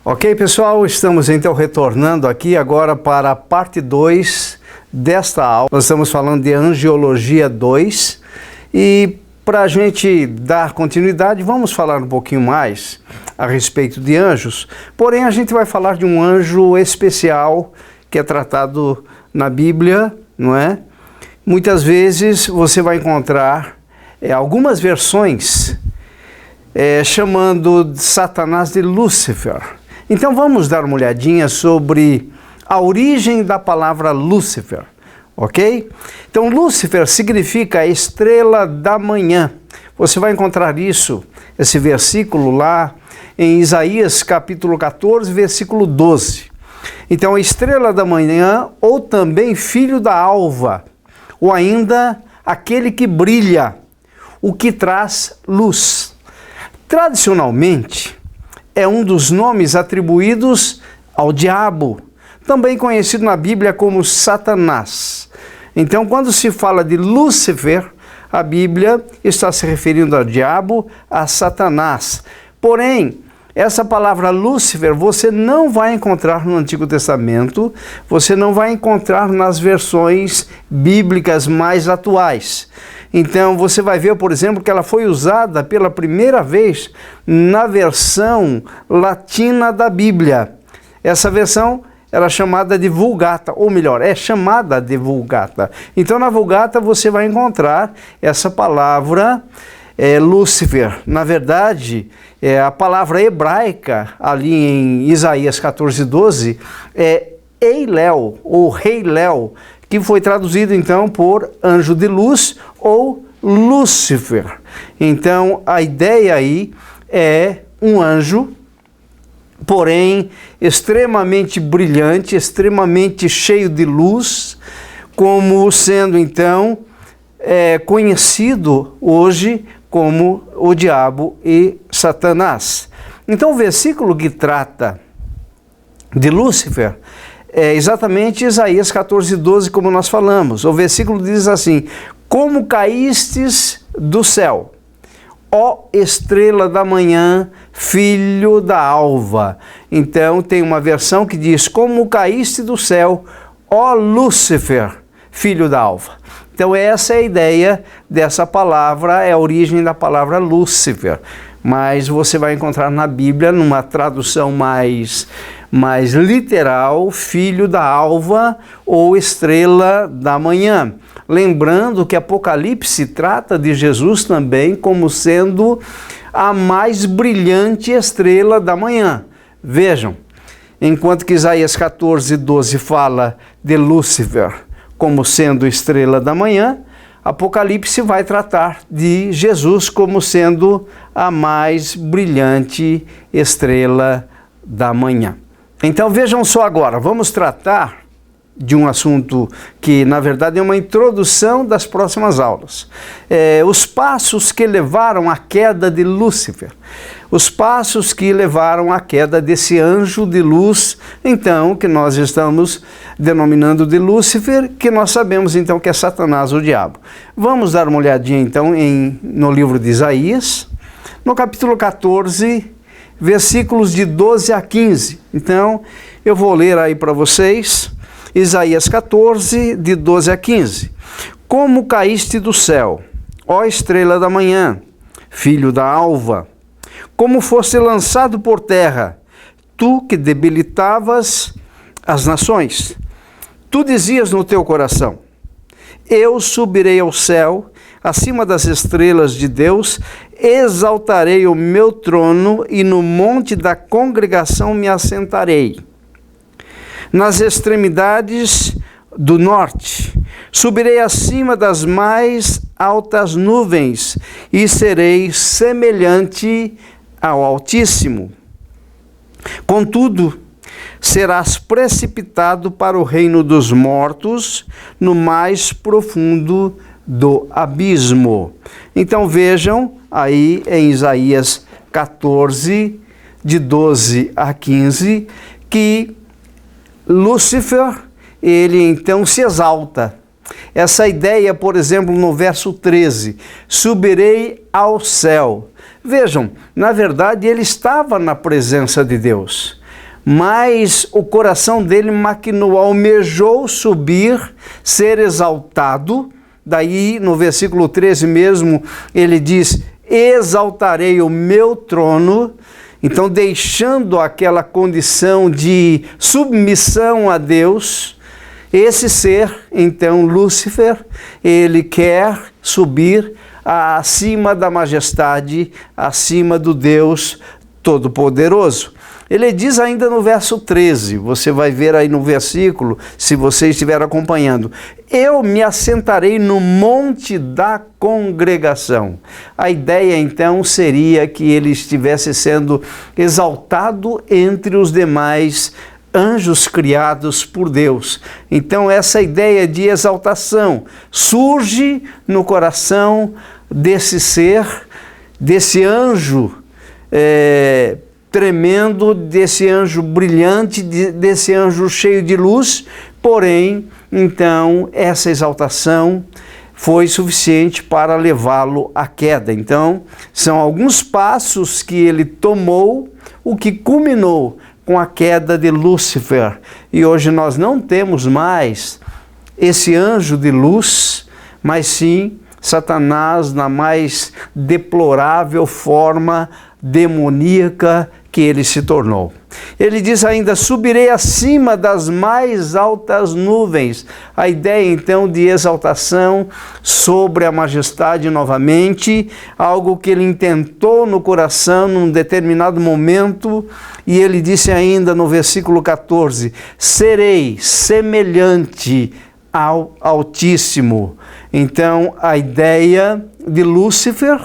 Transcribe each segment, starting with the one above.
Ok, pessoal, estamos então retornando aqui agora para a parte 2 desta aula. Nós estamos falando de Angiologia 2 e para a gente dar continuidade, vamos falar um pouquinho mais a respeito de anjos, porém a gente vai falar de um anjo especial que é tratado na Bíblia, não é? Muitas vezes você vai encontrar algumas versões chamando Satanás de Lúcifer. Então vamos dar uma olhadinha sobre a origem da palavra Lúcifer, ok? Então Lúcifer significa estrela da manhã. Você vai encontrar esse versículo lá em Isaías capítulo 14, versículo 12. Então a estrela da manhã, ou também filho da alva, ou ainda aquele que brilha, o que traz luz. Tradicionalmente, é um dos nomes atribuídos ao diabo, também conhecido na Bíblia como Satanás. Então, quando se fala de Lúcifer, a Bíblia está se referindo ao diabo, a Satanás. Porém, essa palavra Lúcifer você não vai encontrar no Antigo Testamento, você não vai encontrar nas versões bíblicas mais atuais. Então você vai ver, por exemplo, que ela foi usada pela primeira vez na versão latina da Bíblia. Essa versão era chamada de Vulgata, ou melhor, é chamada de Vulgata. Então na Vulgata você vai encontrar essa palavra Lúcifer. Na verdade, a palavra hebraica ali em Isaías 14, 12 é Eiléu, ou Rei Léu, que foi traduzido então por anjo de luz ou Lúcifer. Então a ideia aí é um anjo, porém extremamente brilhante, extremamente cheio de luz, como sendo então conhecido hoje como o diabo e Satanás. Então o versículo que trata de Lúcifer é exatamente Isaías 14, 12, como nós falamos. O versículo diz assim: como caístes do céu, ó estrela da manhã, filho da alva. Então tem uma versão que diz: como caíste do céu, ó Lúcifer, filho da alva. Então essa é a ideia dessa palavra, é a origem da palavra Lúcifer. Mas você vai encontrar na Bíblia, numa tradução mais literal, filho da alva ou estrela da manhã. Lembrando que Apocalipse trata de Jesus também como sendo a mais brilhante estrela da manhã. Vejam, enquanto que Isaías 14, 12 fala de Lúcifer como sendo estrela da manhã, Apocalipse vai tratar de Jesus como sendo a mais brilhante estrela da manhã. Então vejam só agora, vamos tratar de um assunto que na verdade é uma introdução das próximas aulas. Os passos que levaram à queda de Lúcifer, os passos que levaram à queda desse anjo de luz, então, que nós estamos denominando de Lúcifer, que nós sabemos então que é Satanás, o diabo. Vamos dar uma olhadinha então no livro de Isaías, no capítulo 14, versículos de 12 a 15. Então, eu vou ler aí para vocês, Isaías 14, de 12 a 15. Como caíste do céu, ó estrela da manhã, filho da alva, como foste lançado por terra, tu que debilitavas as nações. Tu dizias no teu coração: eu subirei ao céu, acima das estrelas de Deus, exaltarei o meu trono e no monte da congregação me assentarei. Nas extremidades do norte, subirei acima das mais altas nuvens e serei semelhante ao Altíssimo. Contudo, serás precipitado para o reino dos mortos, no mais profundo do abismo. Então vejam aí em Isaías 14, de 12 a 15, que Lúcifer, ele então se exalta. Essa ideia, por exemplo, no verso 13, subirei ao céu. Vejam, na verdade ele estava na presença de Deus. mas o coração dele maquinou, almejou subir, ser exaltado. Daí no versículo 13 mesmo, ele diz: exaltarei o meu trono. Então, deixando aquela condição de submissão a Deus, esse ser, então, Lúcifer, ele quer subir acima da majestade, acima do Deus Todo-Poderoso. Ele diz ainda no verso 13, você vai ver aí no versículo, se você estiver acompanhando: eu me assentarei no monte da congregação. A ideia então seria que ele estivesse sendo exaltado entre os demais anjos criados por Deus. Então essa ideia de exaltação surge no coração desse ser, desse anjo tremendo, desse anjo brilhante, desse anjo cheio de luz. Porém, então, essa exaltação foi suficiente para levá-lo à queda. Então, são alguns passos que ele tomou, o que culminou com a queda de Lúcifer. E hoje nós não temos mais esse anjo de luz, mas sim Satanás na mais deplorável forma demoníaca que ele se tornou. Ele diz ainda: subirei acima das mais altas nuvens. A ideia então de exaltação sobre a majestade novamente, algo que ele intentou no coração num determinado momento, e ele disse ainda no versículo 14: serei semelhante ao Altíssimo. Então a ideia de Lúcifer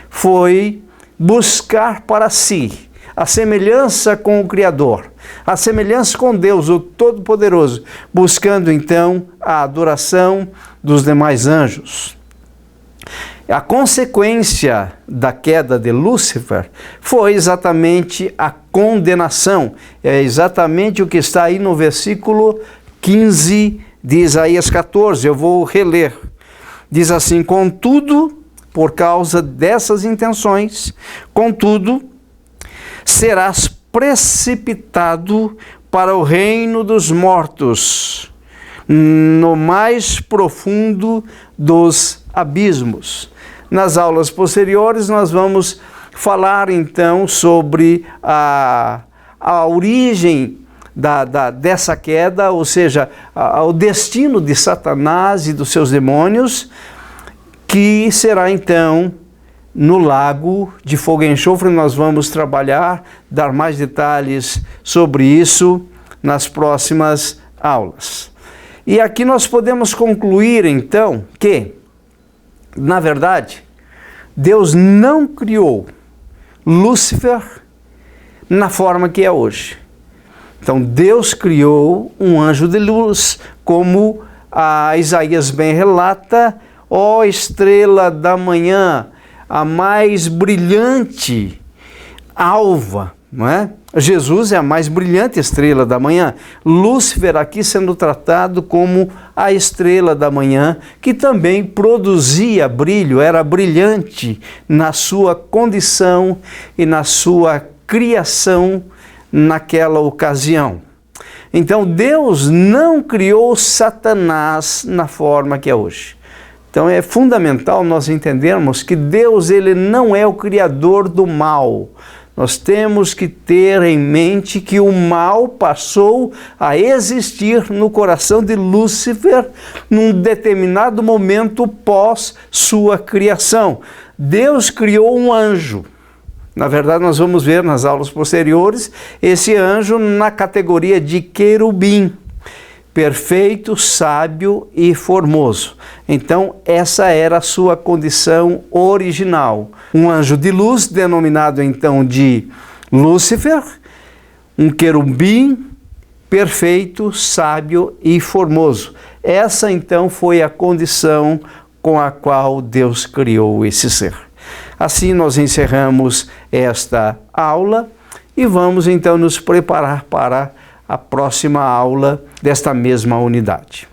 foi buscar para si a semelhança com o Criador, a semelhança com Deus, o Todo-Poderoso, buscando então a adoração dos demais anjos. A consequência da queda de Lúcifer foi exatamente a condenação. É exatamente o que está aí no versículo 15 de Isaías 14. Eu vou reler. Diz assim: contudo, por causa dessas intenções, contudo, serás precipitado para o reino dos mortos, no mais profundo dos abismos. Nas aulas posteriores nós vamos falar então sobre a origem dessa queda, ou seja, o destino de Satanás e dos seus demônios, que será então no lago de fogo e enxofre. Nós vamos trabalhar, dar mais detalhes sobre isso nas próximas aulas. E aqui nós podemos concluir então que, na verdade, Deus não criou Lúcifer na forma que é hoje. Então Deus criou um anjo de luz, como a Isaías bem relata: ó estrela da manhã, a mais brilhante alva, não é? Jesus é a mais brilhante estrela da manhã. Lúcifer aqui sendo tratado como a estrela da manhã, que também produzia brilho, era brilhante na sua condição e na sua criação naquela ocasião. Então Deus não criou Satanás na forma que é hoje. Então é fundamental nós entendermos que Deus, ele não é o criador do mal. Nós temos que ter em mente que o mal passou a existir no coração de Lúcifer num determinado momento pós sua criação. Deus criou um anjo. Na verdade, nós vamos ver nas aulas posteriores esse anjo na categoria de querubim, perfeito, sábio e formoso. Então, essa era a sua condição original. Um anjo de luz, denominado então de Lúcifer, um querubim, perfeito, sábio e formoso. Essa então foi a condição com a qual Deus criou esse ser. Assim nós encerramos esta aula e vamos então nos preparar para a próxima aula desta mesma unidade.